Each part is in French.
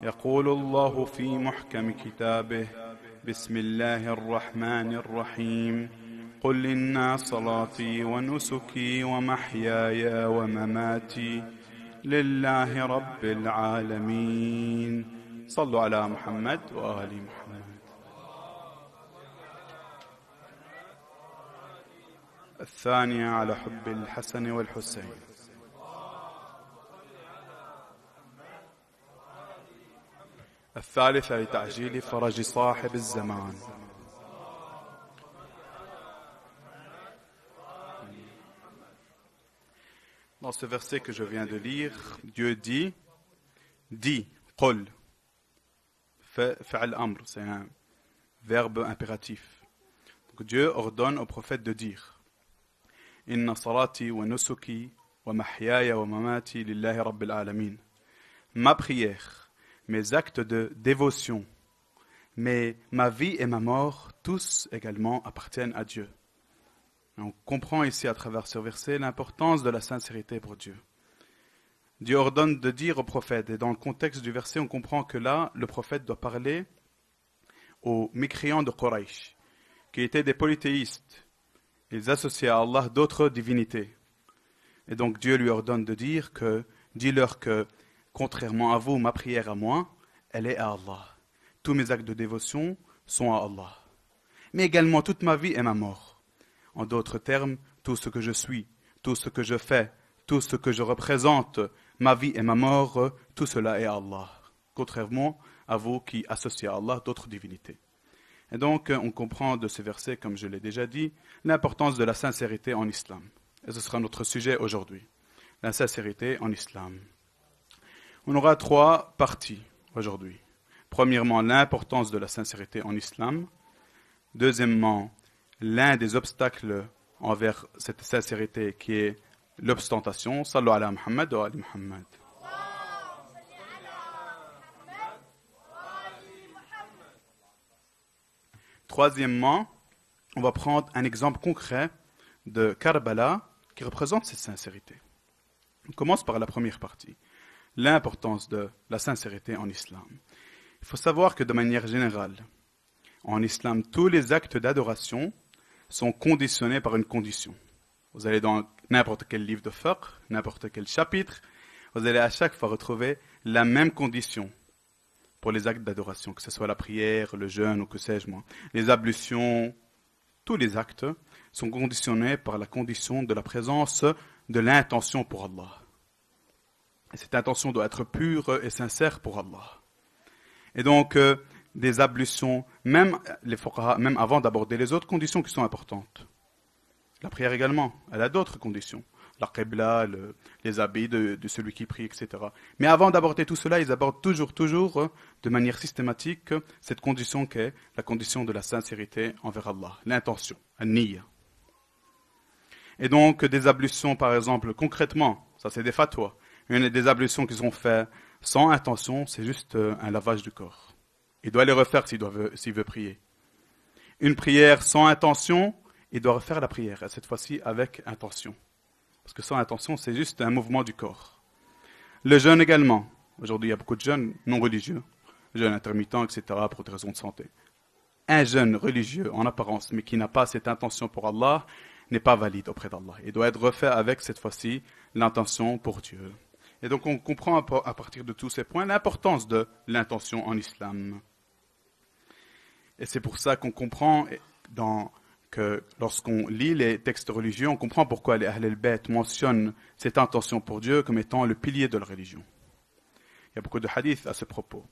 يقول الله في محكم كتابه بسم الله الرحمن الرحيم قل إن صلاتي ونسكي ومحياي ومماتي لله رب العالمين صلوا على محمد وآل محمد. الثانية على حب الحسن والحسين. الثالثة لتعجيل فرج صاحب الزمان. Dans ce verset que je viens de lire, Dieu dit, qul, fi'al amr, c'est un verbe impératif. Donc Dieu ordonne au prophète de dire, Inna salati wa nusuki wa mahyaya wa mamati lillahi rabbil alamin. Ma prière, mes actes de dévotion, ma vie et ma mort, tous également appartiennent à Dieu. On comprend ici à travers ce verset l'importance de la sincérité pour Dieu. Dieu ordonne de dire au prophète, et dans le contexte du verset, on comprend que là, le prophète doit parler aux mécréants de Quraysh, qui étaient des polythéistes. Ils associaient à Allah d'autres divinités. Et donc Dieu lui ordonne de dire que, dis-leur que, contrairement à vous, ma prière à moi, elle est à Allah. Tous mes actes de dévotion sont à Allah. Mais également toute ma vie et ma mort. En d'autres termes, tout ce que je suis, tout ce que je fais, tout ce que je représente, ma vie et ma mort, tout cela est à Allah. Contrairement à vous qui associez à Allah d'autres divinités. Et donc, on comprend de ce verset, comme je l'ai déjà dit, l'importance de la sincérité en islam. Et ce sera notre sujet aujourd'hui. La sincérité en islam. On aura 3 parties aujourd'hui. Premièrement, l'importance de la sincérité en islam. Deuxièmement, l'un des obstacles envers cette sincérité qui est l'ostentation. Sallu ala Muhammad wa ali Muhammad. Troisièmement, on va prendre un exemple concret de Karbala qui représente cette sincérité. On commence par la première partie. L'importance de la sincérité en islam. Il faut savoir que de manière générale, en islam, tous les actes d'adoration sont conditionnés par une condition. Vous allez dans n'importe quel livre de fiqh, n'importe quel chapitre, vous allez à chaque fois retrouver la même condition pour les actes d'adoration, que ce soit la prière, le jeûne ou que sais-je moi. Les ablutions, tous les actes sont conditionnés par la condition de la présence de l'intention pour Allah. Et cette intention doit être pure et sincère pour Allah. Et donc, des ablutions, même les fuqaha, même avant d'aborder les autres conditions qui sont importantes. La prière également, elle a d'autres conditions. La qibla, les habits de celui qui prie, etc. Mais avant d'aborder tout cela, ils abordent toujours, de manière systématique, cette condition qui est la condition de la sincérité envers Allah, l'intention, an-niyya. Et donc, des ablutions, par exemple, concrètement, ça c'est des fatwas, des ablutions qui sont faites sans intention, c'est juste un lavage du corps. Il doit les refaire s'il veut prier. Une prière sans intention, il doit refaire la prière, et cette fois-ci avec intention. Parce que sans intention, c'est juste un mouvement du corps. Le jeûne également. Aujourd'hui, il y a beaucoup de jeûnes non religieux, jeûne intermittent, etc., pour des raisons de santé. Un jeûne religieux en apparence, mais qui n'a pas cette intention pour Allah, n'est pas valide auprès d'Allah. Il doit être refait avec, cette fois-ci, l'intention pour Dieu. Et donc, on comprend à partir de tous ces points l'importance de l'intention en islam. Et c'est pour ça qu'on comprend que lorsqu'on lit les textes religieux, on comprend pourquoi les Ahl al-Bayt mentionnent cette intention pour Dieu comme étant le pilier de la religion. Il y a beaucoup de hadiths à ce propos.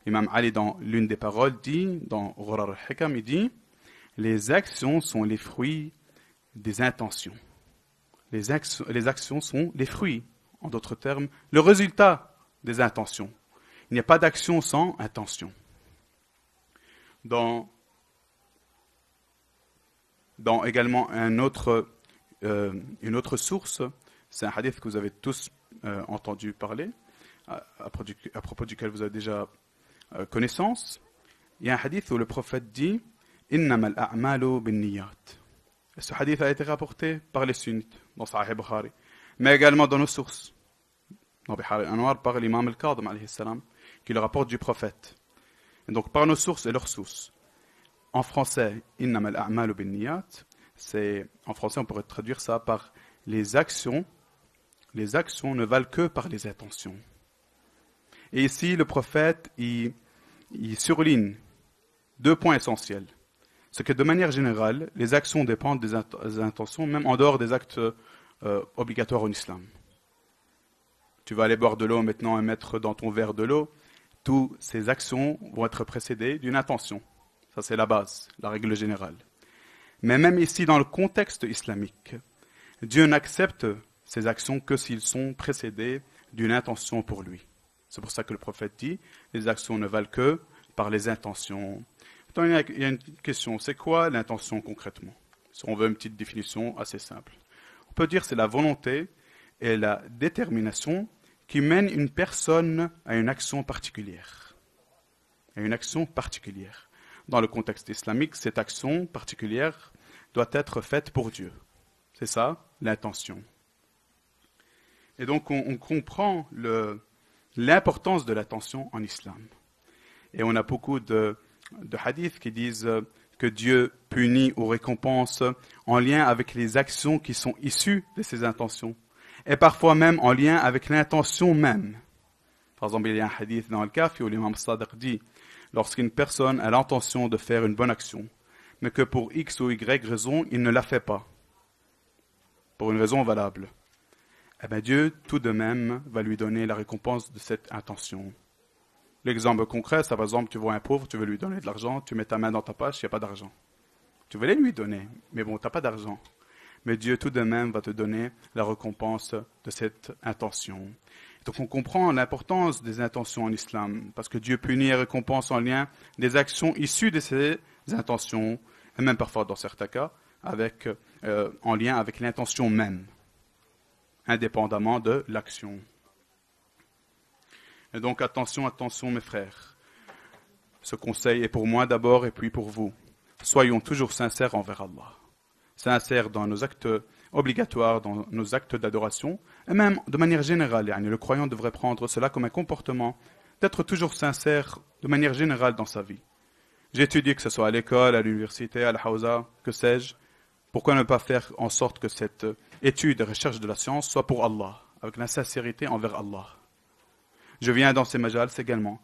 L'imam Ali, dans l'une des paroles, dit, dans Ghurar al-Hikam, il dit « Les actions sont les fruits des intentions. » Les actions sont les fruits. En d'autres termes, le résultat des intentions. Il n'y a pas d'action sans intention. Dans également une autre source, c'est un hadith que vous avez tous entendu parler, à propos duquel vous avez déjà connaissance. Il y a un hadith où le prophète dit « Innamal a'malu bin-niyyat ». Ce hadith a été rapporté par les sunnites dans Sahih Bukhari, mais également dans nos sources. Dans Bihar al-Anwar par l'imam al-Kadhim alayhi salam. qui le rapportent du prophète. Et donc par nos sources et leurs sources. En français, innamal a'malu binniyat, en français on pourrait traduire ça par les actions ne valent que par les intentions. Et ici le prophète il surligne 2 points essentiels. C'est que de manière générale, les actions dépendent des intentions, même en dehors des actes obligatoires en islam. Tu vas aller boire de l'eau maintenant et mettre dans ton verre de l'eau. Toutes ces actions vont être précédées d'une intention. Ça, c'est la base, la règle générale. Mais même ici, dans le contexte islamique, Dieu n'accepte ces actions que s'ils sont précédés d'une intention pour lui. C'est pour ça que le prophète dit, les actions ne valent que par les intentions. Maintenant, il y a une question, c'est quoi l'intention concrètement? Si on veut une petite définition assez simple. On peut dire que c'est la volonté et la détermination qui mènent une personne à une action particulière. À une action particulière. Dans le contexte islamique, cette action particulière doit être faite pour Dieu. C'est ça, l'intention. Et donc, on comprend l'importance de l'attention en islam. Et on a beaucoup de hadiths qui disent que Dieu punit ou récompense en lien avec les actions qui sont issues de ses intentions. Et parfois même en lien avec l'intention même. Par exemple, il y a un hadith dans le Kafi où l'imam Sadiq dit lorsqu'une personne a l'intention de faire une bonne action, mais que pour X ou Y raison, il ne la fait pas, pour une raison valable, eh bien Dieu, tout de même, va lui donner la récompense de cette intention. L'exemple concret, c'est par exemple, tu vois un pauvre, tu veux lui donner de l'argent, tu mets ta main dans ta poche, il n'y a pas d'argent. Tu veux lui donner, mais bon, tu n'as pas d'argent. Mais Dieu, tout de même, va te donner la récompense de cette intention. Donc on comprend l'importance des intentions en islam, parce que Dieu punit et récompense en lien des actions issues de ces intentions, et même parfois dans certains cas, en lien avec l'intention même, indépendamment de l'action. Et donc attention mes frères. Ce conseil est pour moi d'abord et puis pour vous. Soyons toujours sincères envers Allah. Sincères dans nos actes obligatoires, dans nos actes d'adoration, et même de manière générale. Le croyant devrait prendre cela comme un comportement, d'être toujours sincère de manière générale dans sa vie. J'étudie, que ce soit à l'école, à l'université, à la hawza, que sais-je. Pourquoi ne pas faire en sorte que cette étude et recherche de la science soit pour Allah, avec la sincérité envers Allah. Je viens dans ces majals également,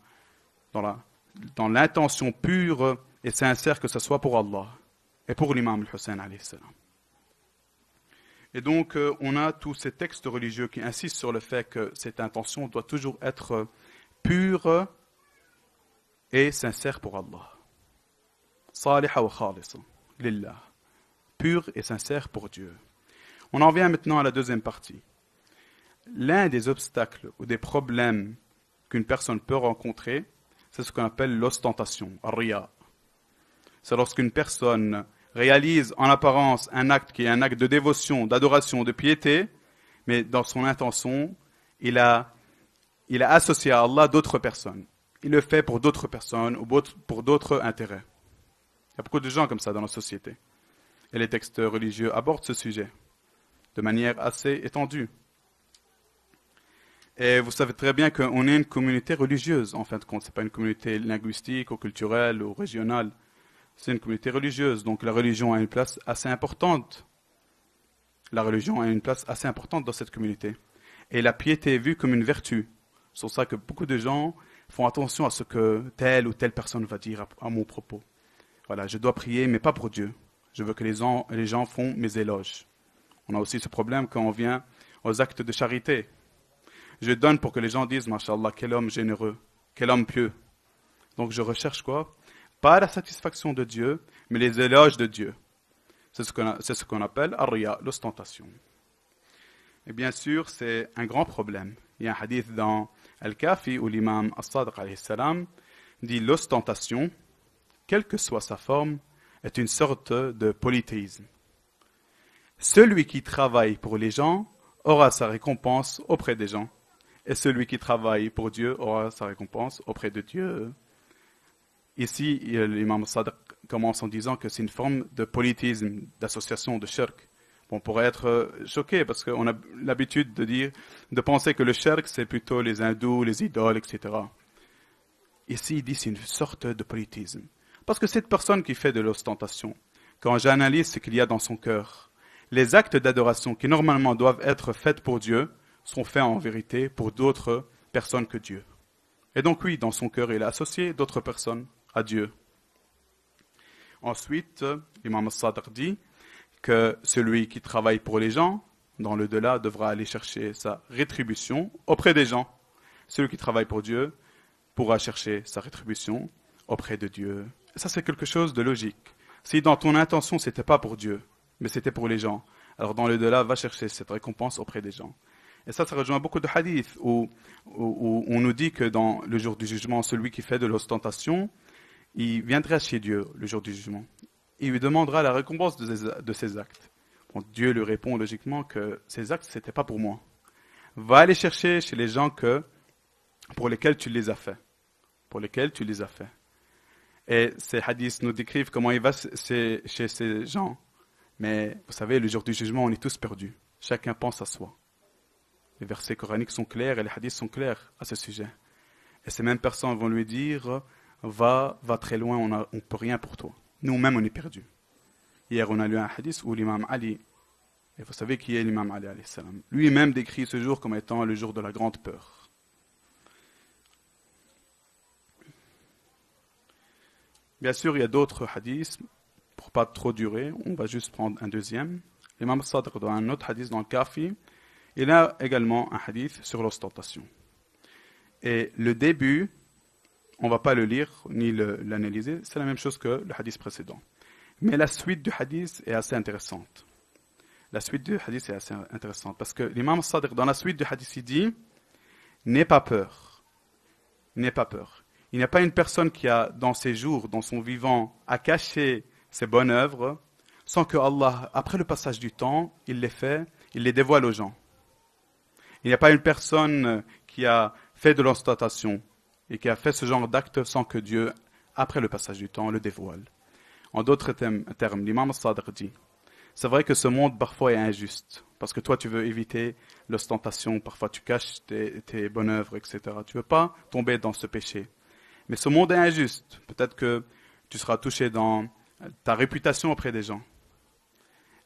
dans l'intention pure et sincère que ce soit pour Allah et pour l'imam al-Hussein alayhi salam. Et donc, on a tous ces textes religieux qui insistent sur le fait que cette intention doit toujours être pure et sincère pour Allah. Saliha wa khalisa, lillah. Pure et sincère pour Dieu. On en vient maintenant à la deuxième partie. L'un des obstacles ou des problèmes qu'une personne peut rencontrer, c'est ce qu'on appelle l'ostentation, ar-riya. C'est lorsqu'une personne réalise en apparence un acte qui est un acte de dévotion, d'adoration, de piété, mais dans son intention, il a associé à Allah d'autres personnes. Il le fait pour d'autres personnes ou pour d'autres intérêts. Il y a beaucoup de gens comme ça dans la société. Et les textes religieux abordent ce sujet de manière assez étendue. Et vous savez très bien qu'on est une communauté religieuse, en fin de compte. Ce n'est pas une communauté linguistique ou culturelle ou régionale. C'est une communauté religieuse. Donc la religion a une place assez importante. La religion a une place assez importante dans cette communauté. Et la piété est vue comme une vertu. C'est pour ça que beaucoup de gens font attention à ce que telle ou telle personne va dire à mon propos. Voilà, je dois prier, mais pas pour Dieu. Je veux que les gens font mes éloges. On a aussi ce problème quand on vient aux actes de charité. Je donne pour que les gens disent, Masha'Allah, quel homme généreux, quel homme pieux. Donc je recherche quoi? Pas la satisfaction de Dieu, mais les éloges de Dieu. C'est ce qu'on appelle ar-riya, l'ostentation. Et bien sûr, c'est un grand problème. Il y a un hadith dans Al-Kafi où l'imam As-Sadiq alayhi salam dit l'ostentation, quelle que soit sa forme, est une sorte de polythéisme. Celui qui travaille pour les gens aura sa récompense auprès des gens. Et celui qui travaille pour Dieu aura sa récompense auprès de Dieu. Ici, l'imam Sadiq commence en disant que c'est une forme de polythéisme, d'association, de shirk. On pourrait être choqué parce qu'on a l'habitude de penser que le shirk, c'est plutôt les hindous, les idoles, etc. Ici, il dit c'est une sorte de politisme. Parce que cette personne qui fait de l'ostentation, quand j'analyse ce qu'il y a dans son cœur, les actes d'adoration qui normalement doivent être faits pour Dieu sont faits en vérité pour d'autres personnes que Dieu. Et donc oui, dans son cœur, il a associé d'autres personnes à Dieu. Ensuite, l'imam al-Sadr dit que celui qui travaille pour les gens, dans le delà, devra aller chercher sa rétribution auprès des gens. Celui qui travaille pour Dieu pourra chercher sa rétribution auprès de Dieu. Et ça, c'est quelque chose de logique. Si dans ton intention, c'était pas pour Dieu, mais c'était pour les gens, alors dans le delà, va chercher cette récompense auprès des gens. Et ça rejoint beaucoup de hadiths où on nous dit que dans le jour du jugement, celui qui fait de l'ostentation, il viendra chez Dieu le jour du jugement. Il lui demandera la récompense de ses actes. Bon, Dieu lui répond logiquement que ces actes, ce n'était pas pour moi. Va aller chercher chez les gens pour lesquels tu les as faits. Pour lesquels tu les as faits. Et ces hadiths nous décrivent comment il va chez ces gens. Mais vous savez, le jour du jugement, on est tous perdus. Chacun pense à soi. Les versets coraniques sont clairs et les hadiths sont clairs à ce sujet. Et ces mêmes personnes vont lui dire va très loin, on ne peut rien pour toi. Nous-mêmes, on est perdus. Hier, on a lu un hadith où l'imam Ali, et vous savez qui est l'imam Ali, lui-même décrit ce jour comme étant le jour de la grande peur. Bien sûr, il y a d'autres hadiths, pour ne pas trop durer, on va juste prendre un deuxième. L'imam Sadr, dans un autre hadith dans le Kafi, il a également un hadith sur l'ostentation. Et le début, on ne va pas le lire ni l'analyser, c'est la même chose que le hadith précédent. Mais la suite du hadith est assez intéressante. La suite du hadith est assez intéressante parce que l'imam Sadr, dans la suite du hadith, il dit « N'aie pas peur. N'aie pas peur. » Il n'y a pas une personne qui a, dans ses jours, dans son vivant, à cacher ses bonnes œuvres, sans que Allah, après le passage du temps, il les dévoile aux gens. Il n'y a pas une personne qui a fait de l'ostentation et qui a fait ce genre d'acte sans que Dieu, après le passage du temps, le dévoile. En d'autres termes, l'imam Sadr dit, c'est vrai que ce monde parfois est injuste, parce que toi tu veux éviter l'ostentation, parfois tu caches tes bonnes œuvres, etc. Tu ne veux pas tomber dans ce péché. Mais ce monde est injuste. Peut-être que tu seras touché dans ta réputation auprès des gens.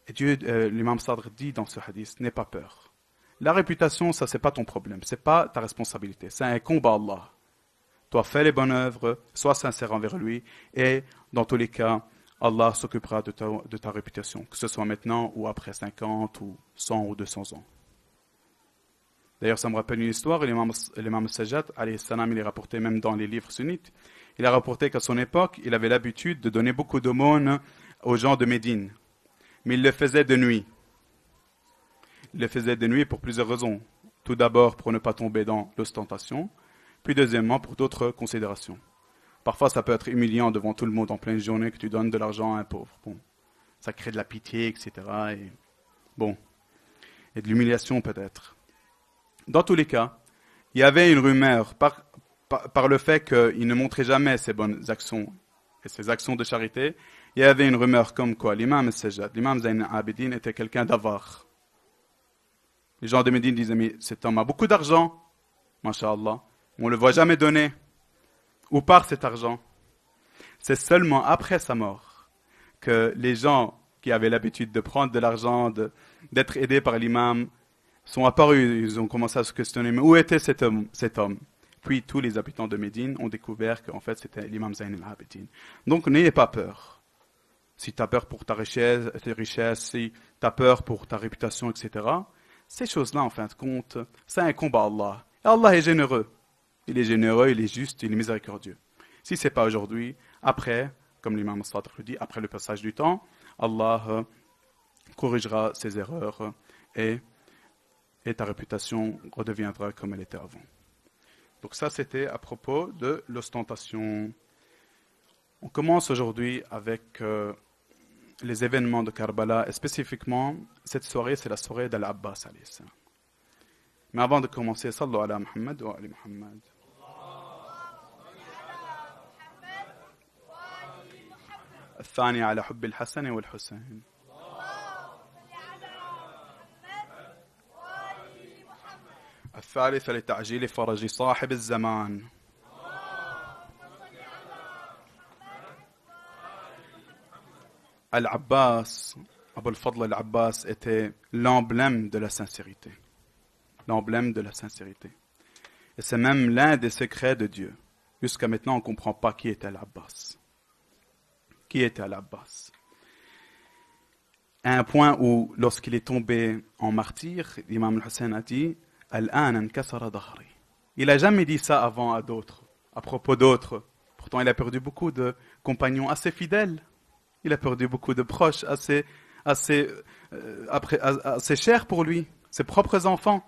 Et Dieu, l'imam Sadr dit dans ce hadith, n'aie pas peur. La réputation, ça c'est pas ton problème, c'est pas ta responsabilité, c'est un combat Allah. Toi fais les bonnes œuvres, sois sincère envers lui, et dans tous les cas, Allah s'occupera de ta réputation, que ce soit maintenant ou après 50 ou 100 ou 200 ans. D'ailleurs, ça me rappelle une histoire, l'imam Sajjad, alayhi salam, il est rapporté même dans les livres sunnites, il a rapporté qu'à son époque, il avait l'habitude de donner beaucoup d'aumônes aux gens de Médine, mais il le faisait de nuit. Il le faisait de nuit pour plusieurs raisons. Tout d'abord, pour ne pas tomber dans l'ostentation, puis deuxièmement, pour d'autres considérations. Parfois, ça peut être humiliant devant tout le monde en pleine journée que tu donnes de l'argent à un pauvre. Bon, ça crée de la pitié, etc. Et de l'humiliation peut-être. Dans tous les cas, il y avait une rumeur par le fait qu'il ne montrait jamais ses bonnes actions et ses actions de charité. Il y avait une rumeur comme quoi l'imam Sajjad, l'imam Zayn al-Abidin était quelqu'un d'avare. Les gens de Médine disaient, mais cet homme a beaucoup d'argent, masha'Allah, on ne le voit jamais donner. Où part cet argent? C'est seulement après sa mort que les gens qui avaient l'habitude de prendre de l'argent, d'être aidés par l'imam, sont apparus. Ils ont commencé à se questionner, mais où était cet homme? Puis tous les habitants de Médine ont découvert qu'en fait c'était l'imam Zayn al-Abidin. Donc n'ayez pas peur. Si tu as peur pour ta richesse, si tu as peur pour ta réputation, etc., ces choses-là, en fin de compte, c'est un combat à Allah. Et Allah est généreux. Il est généreux, il est juste, il est miséricordieux. Si ce n'est pas aujourd'hui, après, comme l'imam Sadr le dit, après le passage du temps, Allah corrigera ses erreurs et ta réputation redeviendra comme elle était avant. Donc ça, c'était à propos de l'ostentation. On commence aujourd'hui avec les événements de Karbala, et spécifiquement, cette soirée, c'est la soirée d'Al-Abbas. Mais avant de commencer, sallu ala Muhammad wa ali Muhammad. الثاني على حب الحسن والحسين. الثالث لتعجيل فرج صاحب الزمان. Al-Abbas, Abu al-Fadl al-Abbas était l'emblème de la sincérité. L'emblème de la sincérité. Et c'est même l'un des secrets de Dieu. Jusqu'à maintenant, on ne comprend pas qui était Al-Abbas. Qui était Al-Abbas? À un point où, lorsqu'il est tombé en martyr, l'imam al-Hussein a dit « Al-an ankasara dahri ». Il n'a jamais dit ça avant à d'autres, à propos d'autres. Pourtant, il a perdu beaucoup de compagnons assez fidèles. Il a perdu beaucoup de proches assez chers pour lui, ses propres enfants.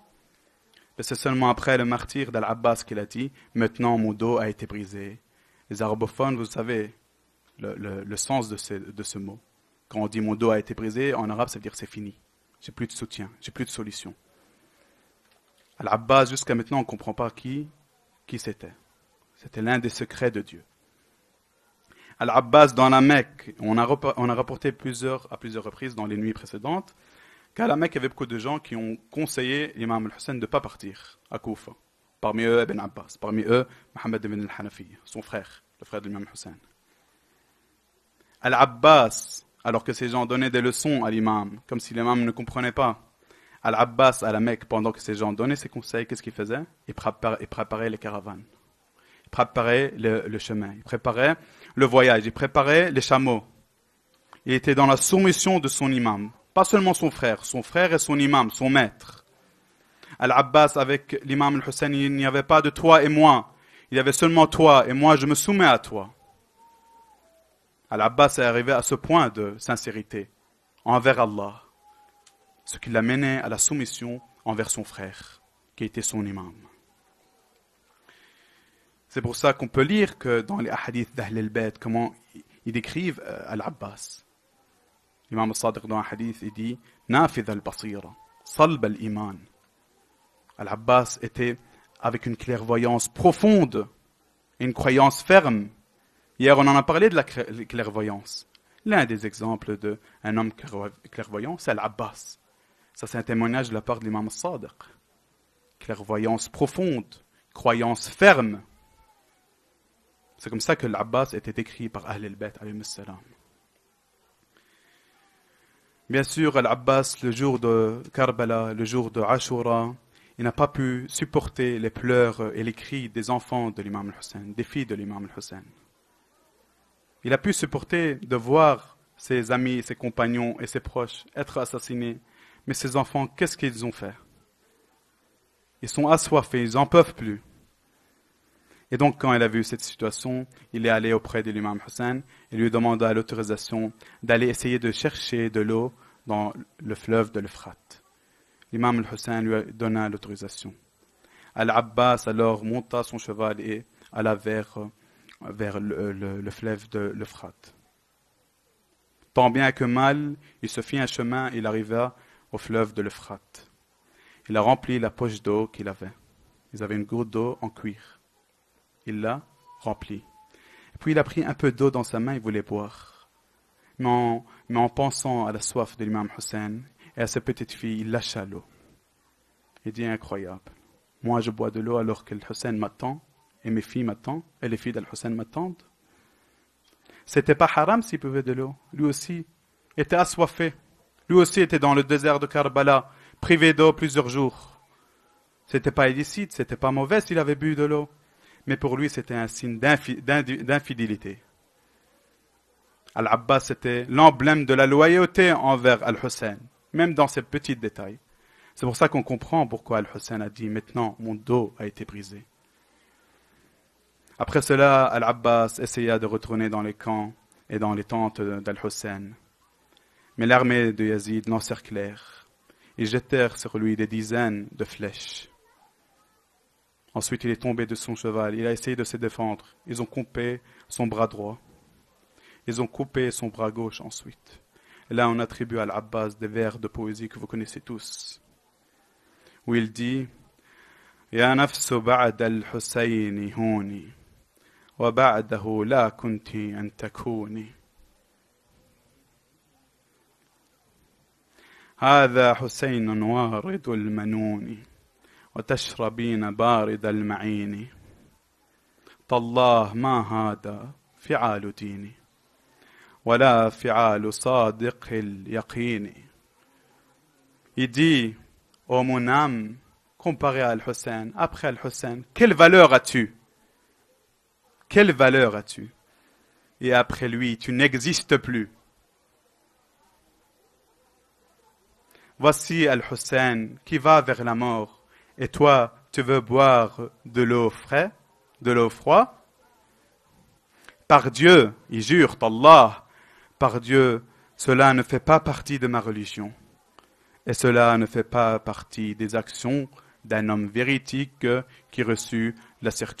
Et c'est seulement après le martyr d'Al-Abbas qu'il a dit « Maintenant, mon dos a été brisé ». Les arabophones, vous savez le sens de ce mot. Quand on dit « mon dos a été brisé », en arabe, ça veut dire « c'est fini ». J'ai plus de soutien, j'ai plus de solution. Al-Abbas, jusqu'à maintenant, on ne comprend pas qui c'était. C'était l'un des secrets de Dieu. Al-Abbas, dans la Mecque, on a rapporté à plusieurs reprises dans les nuits précédentes, qu'à la Mecque, il y avait beaucoup de gens qui ont conseillé l'imam al-Hussein de ne pas partir à Koufa. Parmi eux, Ibn Abbas. Parmi eux, Mohammed ibn al-Hanafi, son frère, le frère de l'imam al-Hussein. Al-Abbas, alors que ces gens donnaient des leçons à l'imam, comme si l'imam ne comprenait pas. Al-Abbas, à la Mecque, pendant que ces gens donnaient ses conseils, qu'est-ce qu'il faisait? Il préparait les caravanes. Il préparait le chemin. Il préparait le voyage. Il préparait les chameaux. Il était dans la soumission de son imam. Pas seulement son frère et son imam, son maître. Al-Abbas, avec l'imam al-Hussein, il n'y avait pas de toi et moi. Il y avait seulement toi et moi, je me soumets à toi. Al-Abbas est arrivé à ce point de sincérité envers Allah, ce qui l'a mené à la soumission envers son frère, qui était son imam. C'est pour ça qu'on peut lire que dans les hadiths d'Ahl al-Bayt, comment ils décrivent Al-Abbas. L'imam al-Sadiq dans un hadith, il dit « Nafidh al-Basira, salb al-Iman ». Al-Abbas était avec une clairvoyance profonde et une croyance ferme. Hier, on en a parlé de la clairvoyance. L'un des exemples d'un homme clairvoyant, c'est Al-Abbas. Ça, c'est un témoignage de la part de l'imam al-Sadiq. Clairvoyance profonde, croyance ferme. C'est comme ça que l'Abbas était décrit par Ahl al-Bayt, alayhi salam. Bien sûr, Al-Abbas, le jour de Karbala, le jour de Ashura, il n'a pas pu supporter les pleurs et les cris des enfants de l'imam al-Hussein, des filles de l'imam al-Hussein. Il a pu supporter de voir ses amis, ses compagnons et ses proches être assassinés. Mais ses enfants, qu'est-ce qu'ils ont fait? Ils sont assoiffés, ils n'en peuvent plus. Et donc, quand il a vu cette situation, il est allé auprès de l'imam Hussein et lui demanda l'autorisation d'aller essayer de chercher de l'eau dans le fleuve de l'Euphrate. L'imam Hussein lui donna l'autorisation. Al-Abbas alors monta son cheval et alla vers le fleuve de l'Euphrate. Tant bien que mal, il se fit un chemin et il arriva au fleuve de l'Euphrate. Il a rempli la poche d'eau qu'il avait. Ils avaient une gourde d'eau en cuir. Il l'a remplie. Et puis il a pris un peu d'eau dans sa main et voulait boire. Mais en pensant à la soif de l'imam Hussein et à sa petite fille, il lâcha l'eau. Il dit incroyable. Moi je bois de l'eau alors que le Hussein m'attend et mes filles m'attendent et les filles d'Al-Hussein m'attendent. C'était pas haram s'il buvait de l'eau. Lui aussi était assoiffé. Lui aussi était dans le désert de Karbala, privé d'eau plusieurs jours. C'était pas illicite, c'était pas mauvais s'il avait bu de l'eau. Mais pour lui, c'était un signe d'infidélité. Al-Abbas, c'était l'emblème de la loyauté envers Al-Hussein, même dans ces petits détails. C'est pour ça qu'on comprend pourquoi Al-Hussein a dit « Maintenant, mon dos a été brisé ». Après cela, Al-Abbas essaya de retourner dans les camps et dans les tentes d'Al-Hussein. Mais l'armée de Yazid l'encerclèrent. Ils jetèrent sur lui des dizaines de flèches. Ensuite, il est tombé de son cheval. Il a essayé de se défendre. Ils ont coupé son bras droit. Ils ont coupé son bras gauche ensuite. Et là, on attribue à Al-Abbas des vers de poésie que vous connaissez tous. Où il dit « Ya nafsu ba'd al-Husayni huni, wa ba'dahu la kunti an takuni. » هذا حسين وارد المنون وتشربين بارد المعين تالله ما هذا فعال ديني ولا فعال صادق اليقين. Il dit, ô mon âme, comparé à Al-Hussein, après Al-Hussein, quelle valeur as-tu? Quelle valeur as-tu? Et après lui, tu n'existes plus. Voici Al-Hussein qui va vers la mort. Et toi, tu veux boire de l'eau fraîche, de l'eau froide? Par Dieu, il jure, Allah, par Dieu, cela ne fait pas partie de ma religion. Et cela ne fait pas partie des actions d'un homme véridique qui reçut la certitude.